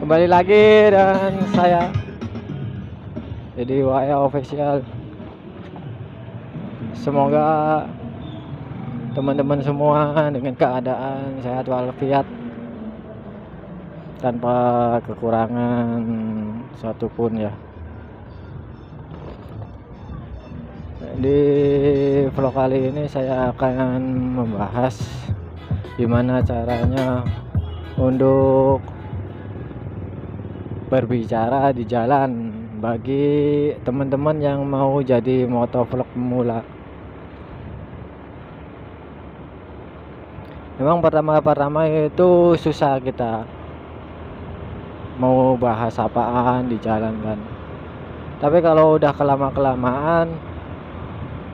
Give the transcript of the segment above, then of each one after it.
Kembali lagi dengan saya jadi Waya Official. Semoga teman-teman semua dengan keadaan sehat walafiat tanpa kekurangan satupun ya. Di vlog kali ini saya akan membahas gimana caranya untuk berbicara di jalan bagi teman-teman yang mau jadi motovlog pemula. Memang pertama-tama itu susah, kita mau bahas apaan di jalan kan. Tapi kalau udah kelamaan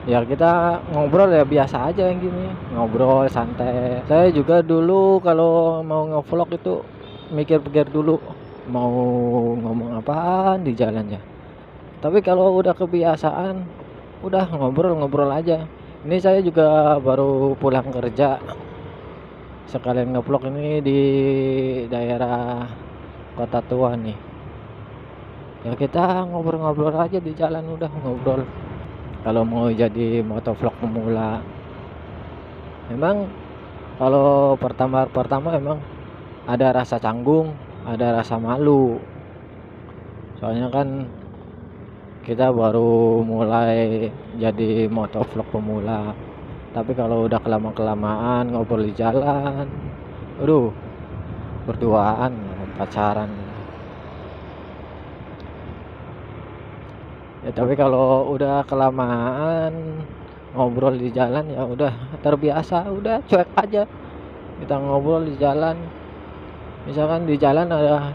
ya kita ngobrol ya biasa aja yang gini, ngobrol santai. Saya juga dulu kalau mau ngevlog itu mikir-pikir dulu mau ngomong apaan di jalannya. Tapi kalau udah kebiasaan, udah ngobrol-ngobrol aja. Ini saya juga baru pulang kerja, sekalian ngevlog ini di daerah Kota Tua nih. Ya kita ngobrol-ngobrol aja di jalan, udah ngobrol. Kalau mau jadi motovlog pemula, memang kalau pertama memang ada rasa canggung, ada rasa malu. Soalnya kan kita baru mulai jadi motovlog pemula. Tapi kalau udah kelamaan ngobrol di jalan, aduh, berduaan, pacaran. Ya tapi kalau udah kelamaan ngobrol di jalan ya udah terbiasa, udah cuek aja. Kita ngobrol di jalan. Misalkan di jalan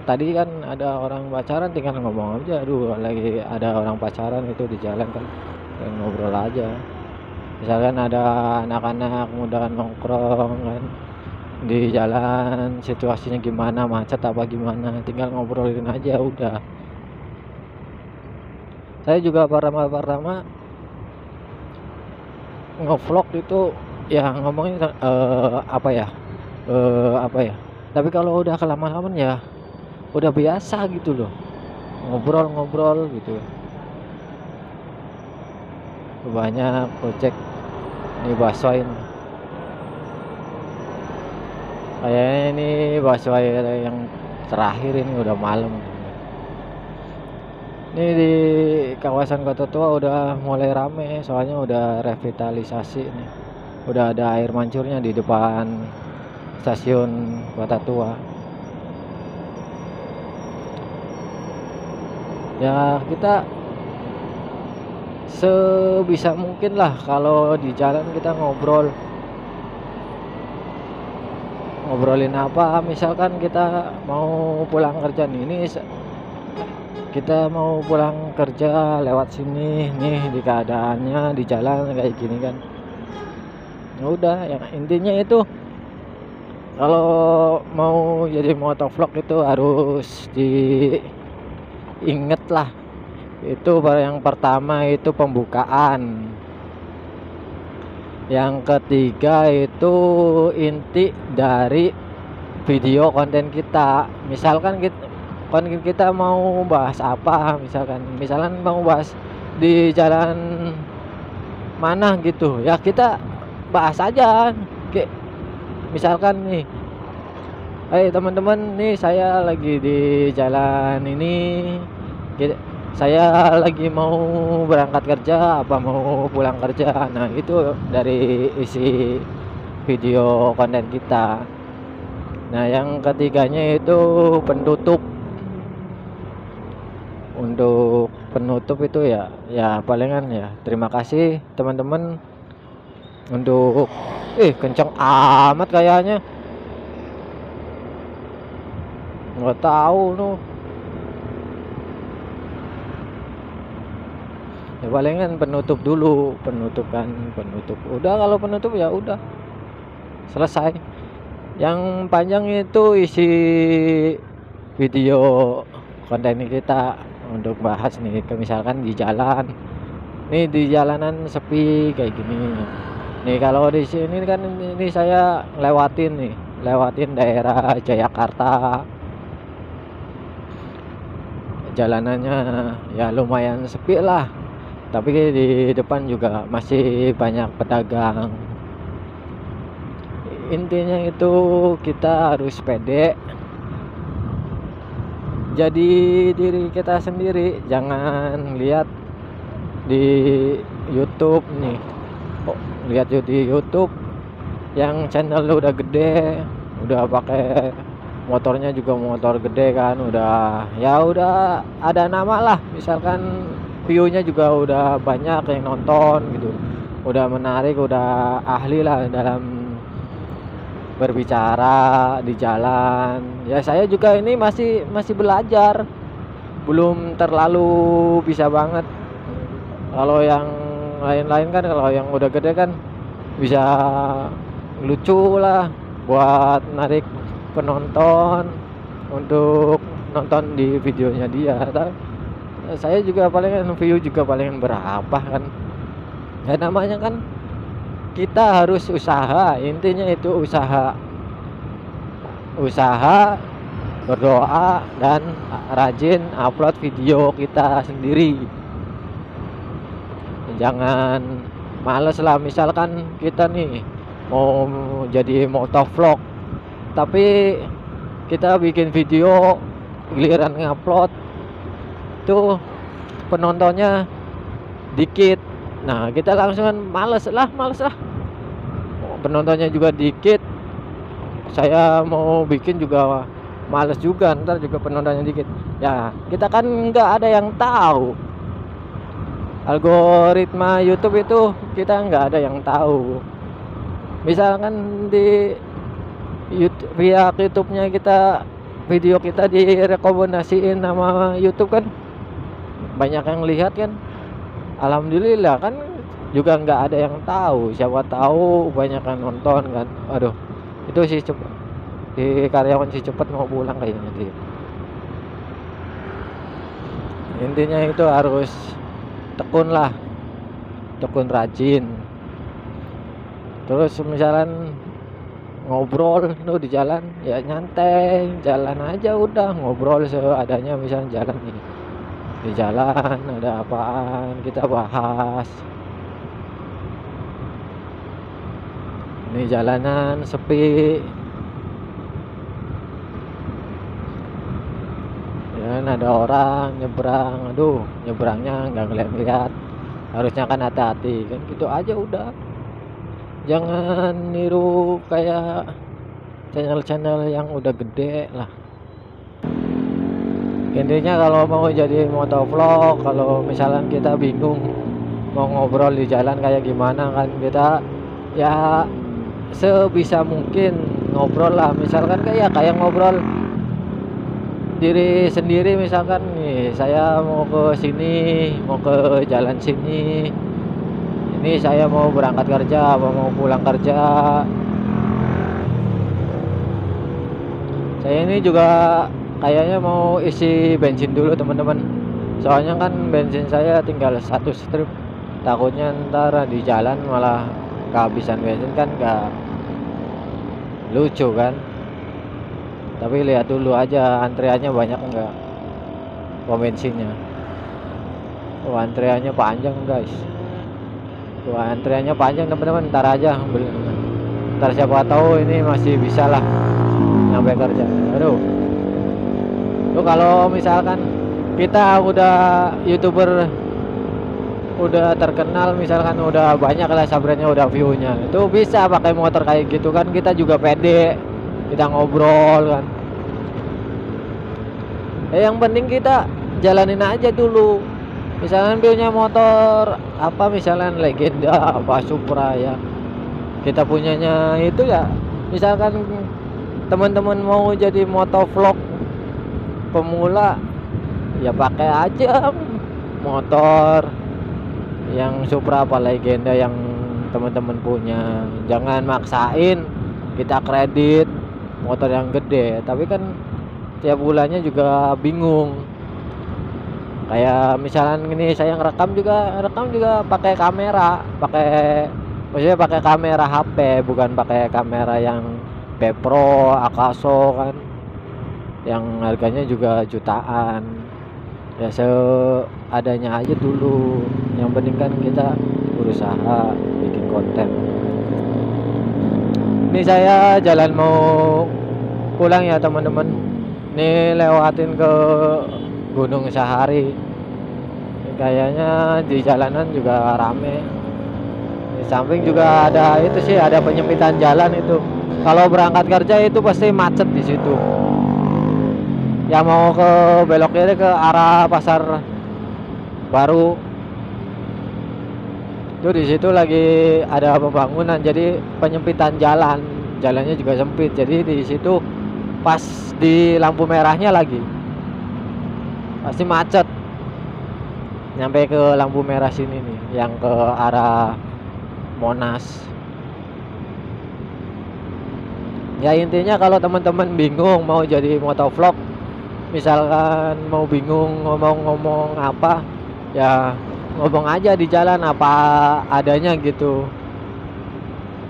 tadi kan ada orang pacaran, tinggal ngomong aja, aduh lagi ada orang pacaran itu di jalan kan, ngobrol aja. Misalkan ada anak-anak muda nongkrong kan di jalan, situasinya gimana, macet apa gimana, tinggal ngobrolin aja udah. Saya juga pertama ngevlog itu ya ngomongin apa ya, tapi kalau udah kelamaan ya udah biasa gitu loh, ngobrol gitu. Banyak project nih baksoin, kayaknya ini bakso yang terakhir, ini udah malam. Ini di kawasan Kota Tua udah mulai rame, soalnya udah revitalisasi nih. Udah ada air mancurnya di depan stasiun Kota Tua. Ya kita sebisa mungkin lah kalau di jalan kita ngobrolin apa. Misalkan kita mau pulang kerja nih, kita mau pulang kerja lewat sini nih, di keadaannya di jalan kayak gini kan. Ya udah, yang intinya itu kalau mau jadi motovlog itu harus diinget lah. Itu yang pertama itu pembukaan. Yang ketiga itu inti dari video konten kita. Misalkan konten kita mau bahas apa, misalkan mau bahas di jalan mana gitu ya, kita bahas aja. Kayak misalkan nih, teman-teman nih, saya lagi di jalan ini, saya lagi mau berangkat kerja apa mau pulang kerja. Nah itu dari isi video konten kita. Nah yang ketiganya itu penutup. Untuk penutup itu ya palingan ya terima kasih teman-teman untuk kenceng amat kayaknya, nggak tahu tuh. Ya palingan penutup dulu, penutup. Udah, kalau penutup ya udah selesai. Yang panjang itu isi video konten kita untuk bahas nih, misalkan di jalan nih, di jalanan sepi kayak gini nih. Kalau di sini kan ini saya lewatin daerah Jayakarta. jalanannya ya lumayan sepi lah, tapi di depan juga masih banyak pedagang. Intinya itu kita harus pede, jadi diri kita sendiri, jangan lihat di YouTube nih. Oh, lihat di YouTube yang channel udah gede, udah pakai motornya juga motor gede kan, udah ada nama lah, misalkan view-nya juga udah banyak yang nonton gitu, udah menarik, udah ahli lah dalam berbicara di jalan. Ya saya juga ini masih belajar, belum terlalu bisa banget. Kalau yang lain-lain kan, kalau yang udah gede kan bisa lucu lah buat narik penonton untuk nonton di videonya dia. Saya juga palingan view juga palingan berapa kan. Ya namanya kan kita harus usaha, intinya itu usaha, berdoa, dan rajin upload video kita sendiri. Jangan males lah, misalkan kita nih mau jadi motovlog tapi kita bikin video giliran ngupload tuh penontonnya dikit, nah kita langsung kan males lah, penontonnya juga dikit, saya mau bikin juga males juga, ntar juga penontonnya dikit. Ya kita kan nggak ada yang tahu algoritma YouTube itu, kita nggak ada yang tahu. Misalkan di YouTube, via YouTube-nya kita, video kita direkomendasiin sama YouTube kan banyak yang lihat kan, alhamdulillah kan, juga nggak ada yang tahu, siapa tahu banyak yang nonton kan. Aduh, itu sih cepet, si karyawan si cepet mau pulang kayaknya dia. Intinya itu harus tekun lah, tekun rajin. Terus misalkan ngobrol tuh di jalan, ya nyantai, jalan aja udah, ngobrol seadanya. Misalnya jalan nih, di jalan ada apaan kita bahas. Ini jalanan sepi ya, ada orang nyebrang, aduh nyebrangnya nggak ngeliat-ngeliat, harusnya kan hati-hati kan, gitu aja udah. Jangan niru kayak channel-channel yang udah gede lah. Intinya kalau mau jadi motovlog, kalau misalnya kita bingung mau ngobrol di jalan kayak gimana kan, kita ya sebisa mungkin ngobrol lah, misalkan kayak ngobrol diri sendiri. Misalkan nih saya mau ke sini, mau ke jalan sini, ini saya mau berangkat kerja apa mau pulang kerja. Saya ini juga kayaknya mau isi bensin dulu teman-teman, soalnya kan bensin saya tinggal 1 strip, takutnya ntar di jalan malah kehabisan bensin kan, gak lucu kan. Tapi lihat dulu aja antriannya banyak enggak pom bensinnya. Oh, antriannya panjang guys, tuh antriannya panjang teman-teman. Ntar aja beli, ntar siapa tahu ini masih bisa lah sampai kerja. Aduh, tuh kalau misalkan kita udah YouTuber, udah terkenal, misalkan udah banyak lah subscribernya, udah view-nya, itu bisa pakai motor kayak gitu kan, kita juga pede, kita ngobrol kan. Yang penting kita jalanin aja dulu. Misalkan punya motor apa, misalkan Legenda apa Supra ya, kita punyanya itu ya. Misalkan teman-teman mau jadi motovlog pemula, ya pakai aja motor yang Supra apa Legenda yang teman-teman punya. Jangan maksain kita kredit motor yang gede, tapi kan tiap bulannya juga bingung. Kayak misalnya ini saya rekam juga pakai kamera, maksudnya pakai kamera HP, bukan pakai kamera yang B-Pro, Akaso kan, yang harganya juga jutaan. Ya seadanya aja dulu, yang penting kan kita berusaha bikin konten. Ini saya jalan mau pulang ya teman-teman. Ini lewatin ke Gunung Sahari. Ini kayaknya di jalanan juga rame. Di samping juga ada itu sih, ada penyempitan jalan itu. Kalau berangkat kerja itu pasti macet di situ. Yang mau ke belok kiri ke arah Pasar Baru. Itu di situ lagi ada pembangunan, jadi penyempitan jalan. Jalannya juga sempit. Jadi di situ pas di lampu merahnya lagi pasti macet. Nyampe ke lampu merah sini nih, yang ke arah Monas. Ya intinya kalau teman-teman bingung mau jadi motovlog, misalkan mau bingung ngomong-ngomong apa, ya ngomong aja di jalan apa adanya gitu.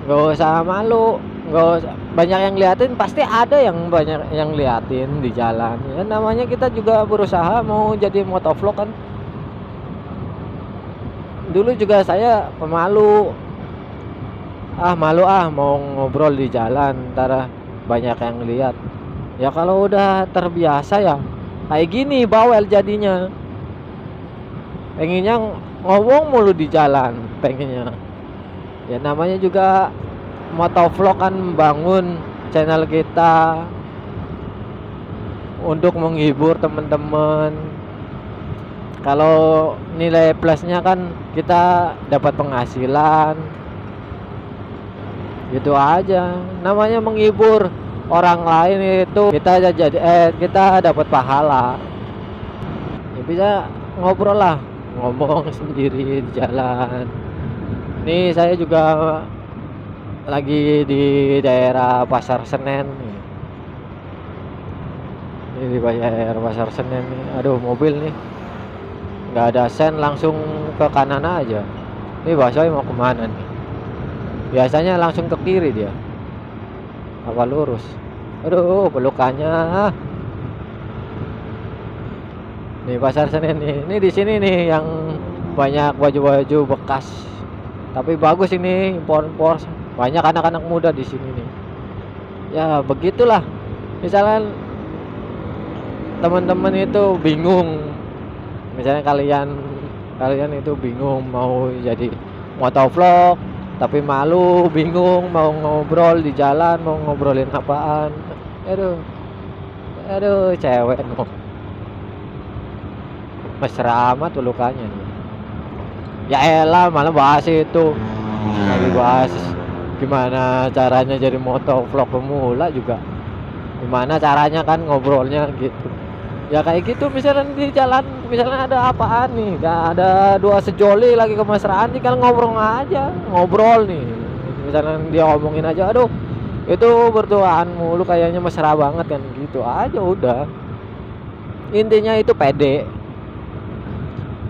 Nggak usah malu, nggak usah, banyak yang liatin, pasti ada yang banyak yang liatin di jalan. Ya namanya kita juga berusaha mau jadi motovlog kan. Dulu juga saya pemalu. Malu mau ngobrol di jalan, ntar banyak yang lihat. Ya kalau udah terbiasa ya kayak gini bawel jadinya. Pengennya ngomong mulu di jalan, pengennya. Ya namanya juga motovlog kan, bangun channel kita untuk menghibur teman-teman. Kalau nilai plusnya kan kita dapat penghasilan. Gitu aja. Namanya menghibur orang lain itu kita dapat pahala. Ya bisa ngobrol lah, ngomong sendiri di jalan. Nih saya juga lagi di daerah Pasar Senen nih. Ini di daerah Pasar Senen nih. Aduh, mobil nih nggak ada sen, langsung ke kanan aja. Ini Basoy mau kemana nih? Biasanya langsung ke kiri dia, apa lurus? Aduh, pelukannya. Nih Pasar Senen nih. Ini di sini nih yang banyak baju-baju bekas. Tapi bagus ini, impor-impor. Banyak anak-anak muda di sini nih. Ya, begitulah. Misalnya teman-teman itu bingung. Misalnya kalian itu bingung mau jadi motovlog, tapi malu, bingung mau ngobrol di jalan, mau ngobrolin apaan. Aduh, cewek no. Mesra amat lukanya nih. Ya elah, malah bahas itu. Lagi bahas gimana caranya jadi motovlog pemula juga. Gimana caranya kan ngobrolnya gitu. Ya kayak gitu, misalnya di jalan, misalnya ada apaan nih, ada dua sejoli lagi kemesraan nih, kan ngobrol nih. Misalnya dia ngomongin aja, aduh itu berduaan mulu kayaknya mesra banget kan, gitu aja udah. Intinya itu pede.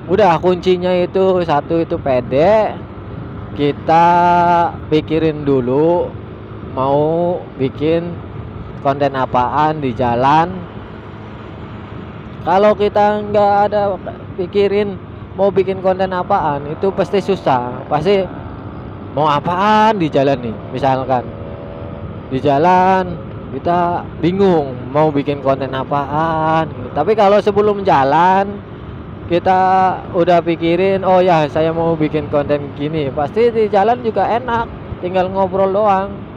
Udah kuncinya itu satu, itu pede. Kita pikirin dulu mau bikin konten apaan di jalan. Kalau kita nggak ada pikirin mau bikin konten apaan, itu pasti susah. Pasti mau apaan di jalan nih, misalkan di jalan kita bingung mau bikin konten apaan. Tapi kalau sebelum jalan kita udah pikirin, oh ya saya mau bikin konten gini, pasti di jalan juga enak, tinggal ngobrol doang.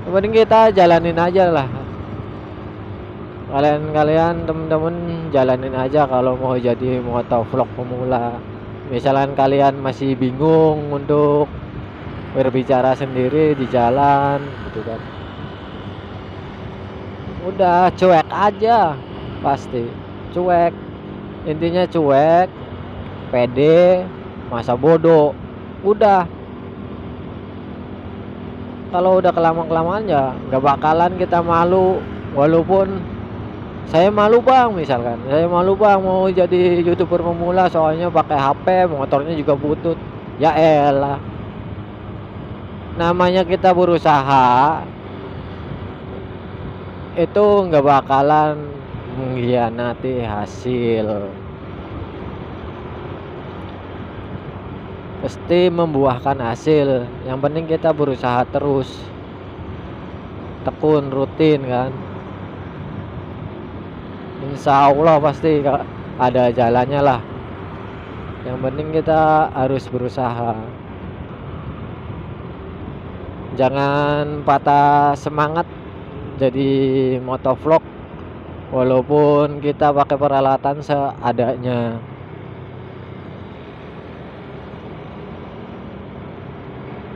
Yang penting kita jalanin aja lah. Kalian temen-temen jalanin aja kalau mau jadi motovlog pemula. Misalkan kalian masih bingung untuk berbicara sendiri di jalan gitu kan, udah cuek aja, pasti cuek. Intinya cuek, pede, masa bodoh. Udah. Kalau udah kelamaan ya nggak bakalan kita malu. Walaupun saya malu bang, misalkan saya malu bang mau jadi YouTuber pemula, soalnya pakai HP, motornya juga butut. Ya elah, namanya kita berusaha, itu nggak bakalan mengkhianati hasil, pasti membuahkan hasil. Yang penting kita berusaha terus, tekun, rutin kan. Insya Allah pasti ada jalannya lah. Yang penting kita harus berusaha. Jangan patah semangat jadi motovlog walaupun kita pakai peralatan seadanya.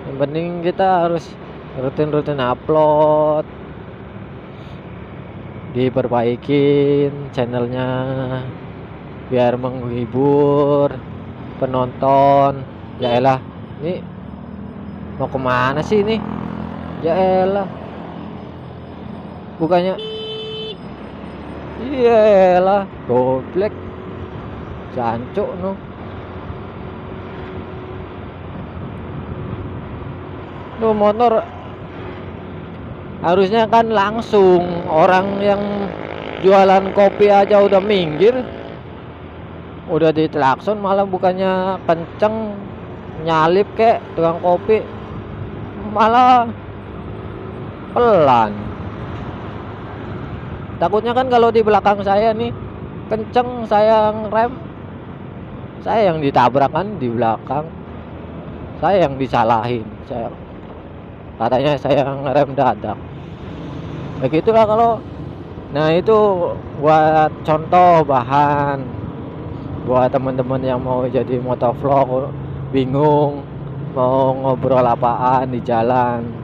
Yang penting kita harus rutin-rutin upload, diperbaikin channelnya biar menghibur penonton. Ya elah, ini mau kemana sih ini? Ya elah, bukannya iya elah, goblek, jancuk no. Lu motor harusnya kan langsung, orang yang jualan kopi aja udah minggir, udah ditlakson malah bukannya kenceng nyalip kek tukang kopi, malah pelan. Takutnya kan kalau di belakang saya nih kenceng, saya ngerem, saya yang ditabrak kan di belakang, saya yang disalahin, saya katanya saya ngerem dadak. Begitulah kalau, nah itu buat contoh bahan buat teman-teman yang mau jadi motovlog, bingung mau ngobrol apaan di jalan.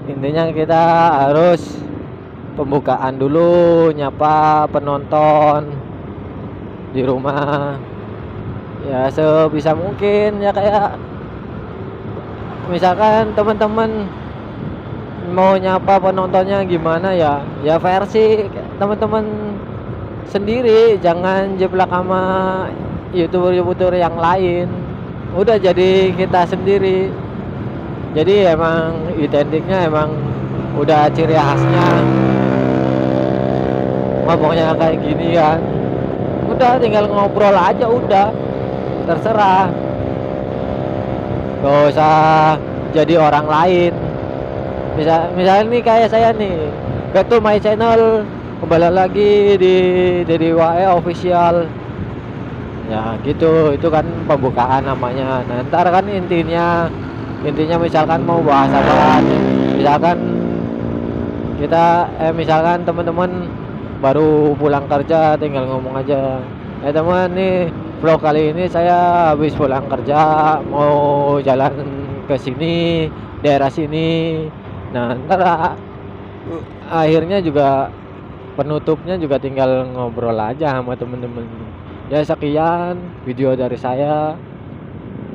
Intinya kita harus pembukaan dulu, nyapa penonton di rumah ya sebisa mungkin. Ya kayak misalkan teman-teman mau nyapa penontonnya gimana ya, ya versi teman-teman sendiri, jangan jeblak sama youtuber yang lain. Udah jadi kita sendiri. Jadi emang identiknya emang udah ciri khasnya, ngomongnya kayak gini kan. Udah tinggal ngobrol aja, udah terserah, gak usah jadi orang lain. Misalnya nih kayak saya nih, back to my channel, kembali lagi di WAE official. Ya gitu, itu kan pembukaan namanya. Nah, ntar kan intinya misalkan mau bahas apa, misalkan kita misalkan teman-teman baru pulang kerja tinggal ngomong aja, teman nih vlog kali ini saya habis pulang kerja mau jalan ke sini, daerah sini. Nah ntar akhirnya juga penutupnya juga tinggal ngobrol aja sama temen-temen. Ya sekian video dari saya.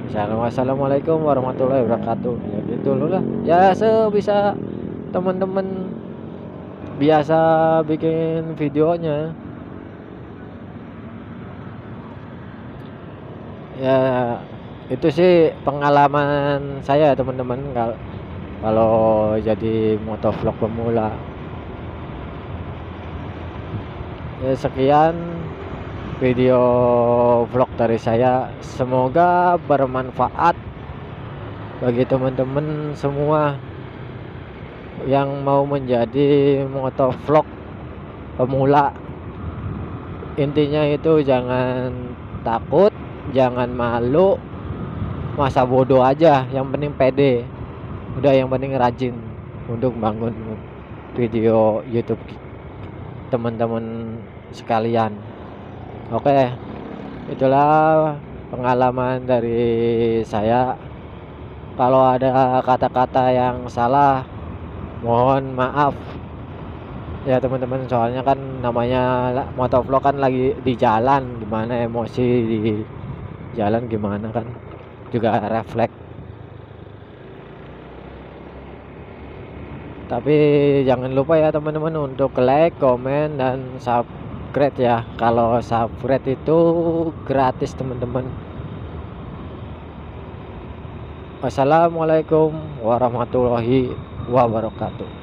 Wassalamualaikum warahmatullahi wabarakatuh. Ya gitu loh lah. Ya sebisa temen-temen biasa bikin videonya. Ya itu sih pengalaman saya teman-teman kalau jadi motovlog pemula. Ya sekian video vlog dari saya, semoga bermanfaat bagi teman-teman semua yang mau menjadi motovlog pemula. Intinya itu jangan takut, jangan malu, masa bodoh aja, yang penting pede. Udah yang penting rajin untuk bangun video YouTube teman-teman sekalian. Oke, itulah pengalaman dari saya. Kalau ada kata-kata yang salah, mohon maaf ya teman-teman. Soalnya kan namanya motovlog kan lagi di jalan, gimana emosi di jalan gimana kan juga refleks. Tapi jangan lupa ya teman-teman untuk like, komen, dan subscribe ya. Kalau subscribe itu gratis teman-teman. Wassalamualaikum warahmatullahi wabarakatuh.